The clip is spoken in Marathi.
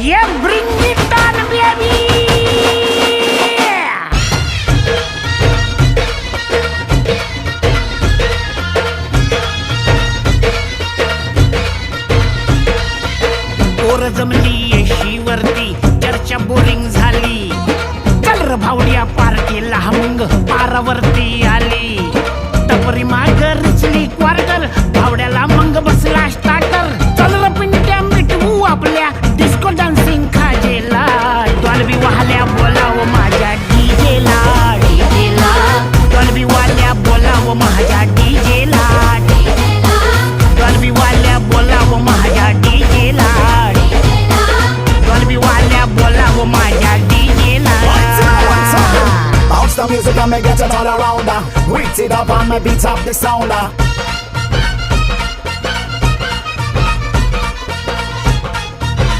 Yeah, bring it on, baby. पोर जमली येशीवरती चर्चा बोरिंग झाली. चल र भावड्या पार्टीला मग पारावरती आली. टपरी माग रिचली क्वार्टर भावड्याला मग बसला स्टार्टर. चल र पिंट्या मिटवू आपल्या डिस्को डान्सिंग खाजेला. डॉल्बी वाल्या बोलाव माझ्या डीजेला. डीजेला डॉल्बी वाल्या बोलाव माझ्या डीजेला. डॉल्बी वाल्या बोलाव माझ्या डीजेला. डॉल्बी वाल्या बोलाव माझ्या डीजेला. Bounce the music and me get it all around. Wait it up and me beat up the sound.